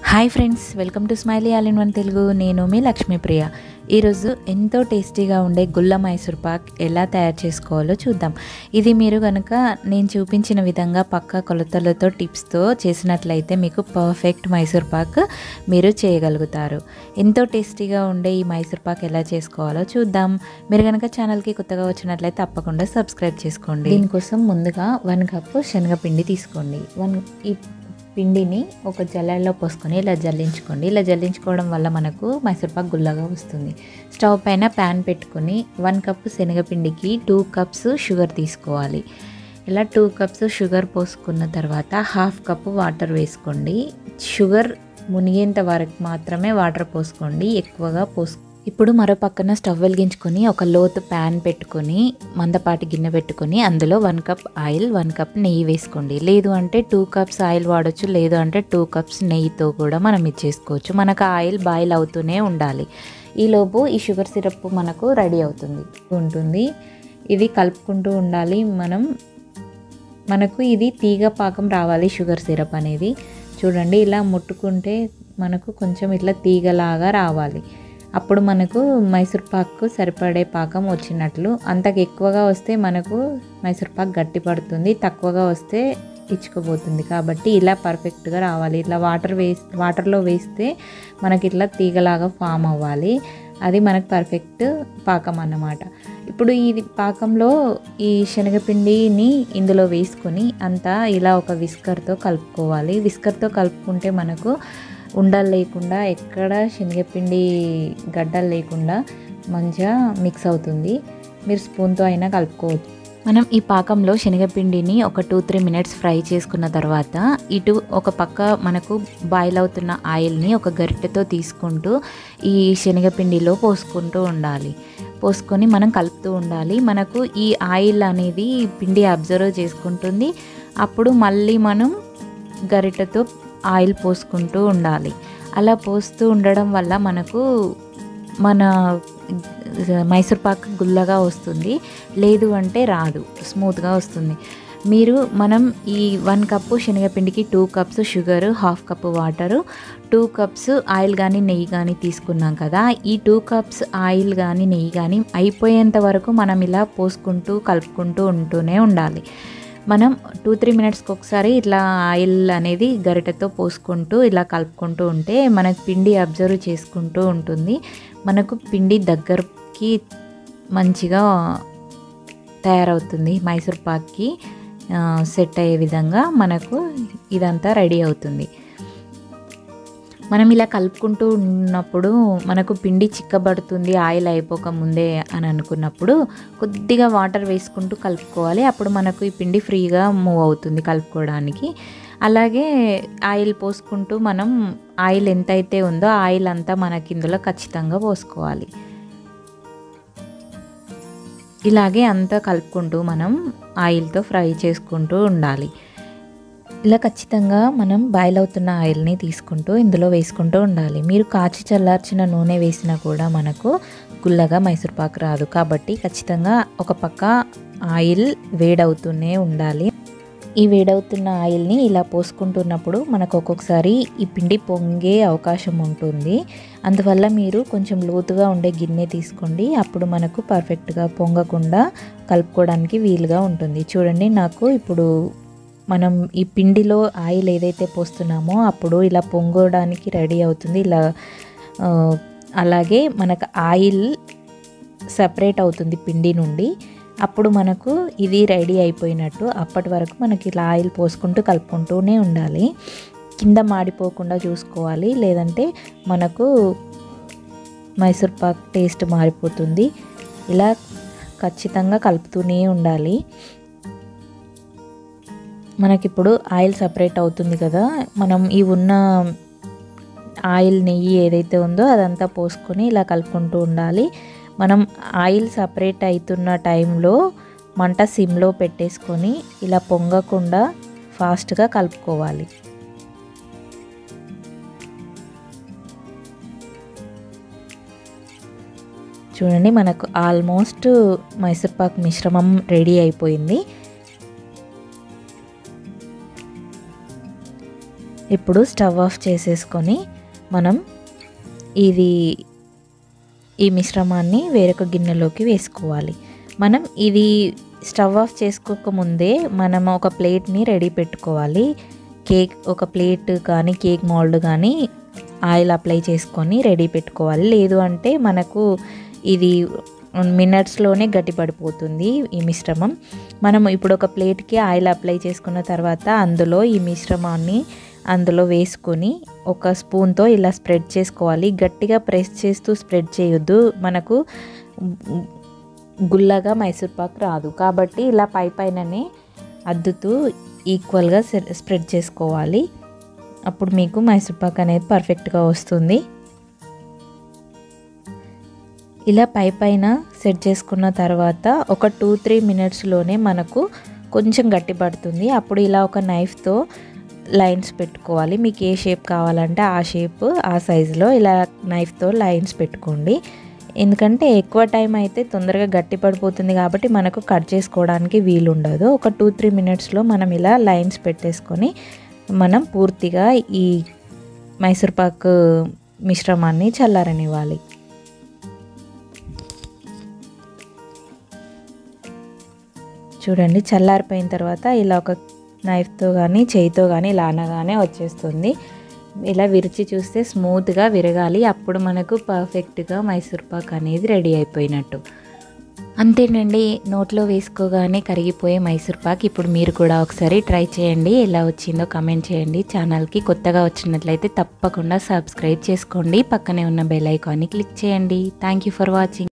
Hi friends, welcome to smiley all in one Telugu. నేను మీ లక్ష్మీప్రియ. ఈరోజు ఎంతో టేస్టీగా ఉండే గుల్ల మైసూర్ పాక్ ఎలా తయారు చేసుకోవాలో చూద్దాం. ఇది మీరు కనుక నేను చూపించిన విధంగా పక్కా కొలతలతో టిప్స్తో చేసినట్లయితే మీకు పర్ఫెక్ట్ మైసూర్ పాక్ మీరు చేయగలుగుతారు. ఎంతో టేస్టీగా ఉండే ఈ మైసూర్ పాక్ ఎలా చేసుకోవాలో చూద్దాం. మీరు కనుక ఛానల్కి కొత్తగా వచ్చినట్లయితే తప్పకుండా సబ్స్క్రైబ్ చేసుకోండి. దీనికోసం ముందుగా 1 కప్పు శనగపిండి తీసుకోండి. ఈ పిండిని ఒక జల్లెడలో పోసుకొని ఇలా జల్లించుకోండి. ఇలా జల్లించుకోవడం వల్ల మనకు మైసూర్పాక్ గుల్లగా వస్తుంది. స్టవ్ పైన ప్యాన్ పెట్టుకొని 1 కప్పు శనగపిండికి 2 కప్స్ షుగర్ తీసుకోవాలి. ఇలా 2 కప్స్ షుగర్ పోసుకున్న తర్వాత 1/2 కప్పు వాటర్ వేసుకోండి. షుగర్ మునిగేంత వరకు మాత్రమే వాటర్ పోసుకోండి, ఎక్కువగా ఇప్పుడు మరో పక్కన స్టవ్ వెలిగించుకొని ఒక లోతు ప్యాన్ పెట్టుకొని మందపాటి గిన్నె పెట్టుకొని అందులో 1 కప్ ఆయిల్, 1 కప్ నెయ్యి వేసుకోండి. లేదు అంటే 2 కప్స్ ఆయిల్ వాడచ్చు, లేదు అంటే 2 కప్స్ నెయ్యితో కూడా మనం ఇచ్చేసుకోవచ్చు. మనకు ఆయిల్ బాయిల్ అవుతూనే ఉండాలి. ఈలోపు ఈ షుగర్ సిరప్ మనకు రెడీ అవుతుంది. ఇది కలుపుకుంటూ ఉండాలి. మనకు ఇది తీగ పాకం రావాలి. షుగర్ సిరప్ అనేది చూడండి, ఇలా ముట్టుకుంటే మనకు కొంచెం ఇట్లా తీగలాగా రావాలి. అప్పుడు మనకు మైసూర్ పాక్ సరిపడే పాకం వచ్చినట్లు. అంతకు ఎక్కువగా వస్తే మనకు మైసూర్ పాక్ గట్టి పడుతుంది, తక్కువగా వస్తే ఇచ్చుకుపోతుంది. కాబట్టి ఇలా పర్ఫెక్ట్గా రావాలి. ఇట్లా వాటర్లో వేస్తే మనకి ఇట్లా తీగలాగా ఫామ్ అవ్వాలి. అది మనకు పర్ఫెక్ట్ పాకం అన్నమాట. ఇప్పుడు ఈ పాకంలో ఈ శనగపిండిని ఇందులో వేసుకొని అంతా ఇలా ఒక విస్కర్తో కలుపుకోవాలి. విస్కర్తో కలుపుకుంటే మనకు ఉండలు లేకుండా, ఎక్కడ శనగపిండి గడ్డలు లేకుండా మంచిగా మిక్స్ అవుతుంది. మీరు స్పూన్తో అయినా కలుపుకోవచ్చు. మనం ఈ పాకంలో శనగపిండిని ఒక 2-3 మినిట్స్ ఫ్రై చేసుకున్న తర్వాత ఇటు ఒక పక్క మనకు బాయిల్ అవుతున్న ఆయిల్ని ఒక గరిటెతో తీసుకుంటూ ఈ శనగపిండిలో పోసుకుంటూ ఉండాలి. పోసుకొని మనం కలుపుతూ ఉండాలి. మనకు ఈ ఆయిల్ అనేది పిండి అబ్జర్వ్ చేసుకుంటుంది. అప్పుడు మళ్ళీ మనం గరిటెతో ఆయిల్ పోసుకుంటూ ఉండాలి. అలా పోస్తూ ఉండడం వల్ల మనకు మన మైసూర్ పాక్ గుల్లగా వస్తుంది. లేదు అంటే రాదు, స్మూత్గా వస్తుంది. మనం ఈ 1 కప్పు శనగపిండికి 2 cups sugar, 1/2 cup water, 2 cups oil కానీ నెయ్యి కానీ తీసుకున్నాం కదా. ఈ 2 కప్స్ ఆయిల్ కానీ నెయ్యి కానీ అయిపోయేంత వరకు మనం ఇలా పోసుకుంటూ కలుపుకుంటూ ఉంటూనే ఉండాలి. మనం 2-3 మినిట్స్కి ఒకసారి ఇట్లా ఆయిల్ అనేది గరిటెతో పోసుకుంటూ ఇలా కలుపుకుంటూ ఉంటే మనకు పిండి అబ్జర్వ్ చేసుకుంటూ ఉంటుంది. మనకు పిండి దగ్గరికి మంచిగా తయారవుతుంది. మైసూర్ పాక్కి సెట్ అయ్యే విధంగా మనకు ఇదంతా రెడీ అవుతుంది. మనం ఇలా కలుపుకుంటూ ఉన్నప్పుడు మనకు పిండి చిక్కబడుతుంది ఆయిల్ అయిపోక ముందే అని అనుకున్నప్పుడు కొద్దిగా వాటర్ వేసుకుంటూ కలుపుకోవాలి. అప్పుడు మనకు ఈ పిండి ఫ్రీగా మూవ్ అవుతుంది కలుపుకోవడానికి. అలాగే ఆయిల్ పోసుకుంటూ మనం ఆయిల్ ఎంతైతే ఉందో ఆయిల్ అంతా మనకి ఇందులో ఖచ్చితంగా పోసుకోవాలి. ఇలాగే అంతా కలుపుకుంటూ మనం ఆయిల్తో ఫ్రై చేసుకుంటూ ఉండాలి. ఇలా ఖచ్చితంగా మనం బాయిల్ అవుతున్న ఆయిల్ని తీసుకుంటూ ఇందులో వేసుకుంటూ ఉండాలి. మీరు కాచి చల్లార్చిన నూనె వేసినా కూడా మనకు గుల్లగా మైసూర్ పాక్ రాదు. కాబట్టి ఖచ్చితంగా ఒక పక్క ఆయిల్ వేడవుతూనే ఉండాలి. ఈ వేడవుతున్న ఆయిల్ని ఇలా పోసుకుంటున్నప్పుడు మనకు ఒక్కొక్కసారి ఈ పిండి పొంగే అవకాశం ఉంటుంది. అందువల్ల మీరు కొంచెం లోతుగా ఉండే గిన్నె తీసుకోండి. అప్పుడు మనకు పర్ఫెక్ట్గా పొంగకుండా కలుపుకోవడానికి వీలుగా ఉంటుంది. చూడండి, నాకు ఇప్పుడు మనం ఈ పిండిలో ఆయిల్ ఏదైతే పోస్తున్నామో అప్పుడు ఇలా పొంగడానికి రెడీ అవుతుంది. ఇలా అలాగే మనకు ఆయిల్ సపరేట్ అవుతుంది పిండి నుండి. అప్పుడు మనకు ఇది రెడీ అయిపోయినట్టు. అప్పటి వరకు మనకి ఇలా ఆయిల్ పోసుకుంటూ కలుపుకుంటూనే ఉండాలి. కింద మాడిపోకుండా చూసుకోవాలి, లేదంటే మనకు మైసూర్ పాక్ టేస్ట్ మారిపోతుంది. ఇలా ఖచ్చితంగా కలుపుతూనే ఉండాలి. మనకిప్పుడు ఆయిల్ సపరేట్ అవుతుంది కదా. మనం ఈ ఉన్న ఆయిల్ నెయ్యి ఏదైతే ఉందో అదంతా పోసుకొని ఇలా కలుపుకుంటూ ఉండాలి. మనం ఆయిల్ సపరేట్ అవుతున్న టైంలో మంట సిమ్లో పెట్టేసుకొని ఇలా పొంగకుండా ఫాస్ట్గా కలుపుకోవాలి. చూడండి, మనకు ఆల్మోస్ట్ మైసూర్ పాక్ మిశ్రమం రెడీ అయిపోయింది. ఇప్పుడు స్టవ్ ఆఫ్ చేసేసుకొని మనం ఈ మిశ్రమాన్ని వేరొక గిన్నెలోకి వేసుకోవాలి. మనం ఇది స్టవ్ ఆఫ్ చేసుకోకముందే మనం ఒక ప్లేట్ని రెడీ పెట్టుకోవాలి. ఒక ప్లేట్ కానీ కేక్ మోల్డ్ కానీ ఆయిల్ అప్లై చేసుకొని రెడీ పెట్టుకోవాలి. లేదు అంటే మనకు ఇది మినిట్స్లోనే గట్టిపడిపోతుంది ఈ మిశ్రమం. మనం ఇప్పుడు ఒక ప్లేట్కి ఆయిల్ అప్లై చేసుకున్న తర్వాత అందులో ఈ మిశ్రమాన్ని అందులో వేసుకొని ఒక స్పూన్తో ఇలా స్ప్రెడ్ చేసుకోవాలి. గట్టిగా ప్రెస్ చేస్తూ స్ప్రెడ్ చేయొద్దు, మనకు గుల్లగా మైసూర్ పాక్ రాదు. కాబట్టి ఇలా పైననే అద్దుతూ ఈక్వల్గా స్ప్రెడ్ చేసుకోవాలి. అప్పుడు మీకు మైసూర్ పాక్ అనేది పర్ఫెక్ట్గా వస్తుంది. ఇలా పైన సెట్ చేసుకున్న తర్వాత ఒక 2-3 మినిట్స్లోనే మనకు కొంచెం గట్టి పడుతుంది. అప్పుడు ఇలా ఒక నైఫ్తో లైన్స్ పెట్టుకోవాలి. మీకు ఏ షేప్ కావాలంటే ఆ షేప్ ఆ సైజులో ఇలా నైఫ్తో లైన్స్ పెట్టుకోండి. ఎందుకంటే ఎక్కువ టైం అయితే తొందరగా గట్టి పడిపోతుంది కాబట్టి మనకు కట్ చేసుకోవడానికి వీలు ఉండదు. ఒక 2-3 మినిట్స్లో మనం ఇలా లైన్స్ పెట్టేసుకొని మనం పూర్తిగా ఈ మైసూర్ పాక్ మిశ్రమాన్ని చల్లారనివ్వాలి. చూడండి, చల్లారిపోయిన తర్వాత ఇలా ఒక నైఫ్తో కానీ చేయితో కానీ ఇలా అనగానే వచ్చేస్తుంది. ఇలా విరిచి చూస్తే స్మూత్గా విరగాలి. అప్పుడు మనకు పర్ఫెక్ట్గా మైసూర్ పాక్ అనేది రెడీ అయిపోయినట్టు. అంతేనండి, నోట్లో వేసుకోగానే కరిగిపోయే మైసూర్ పాక్. ఇప్పుడు మీరు కూడా ఒకసారి ట్రై చేయండి, ఎలా వచ్చిందో కమెంట్ చేయండి. ఛానల్కి కొత్తగా వచ్చినట్లయితే తప్పకుండా సబ్స్క్రైబ్ చేసుకోండి. పక్కనే ఉన్న బెల్ ఐకాన్ని క్లిక్ చేయండి. Thank you for watching.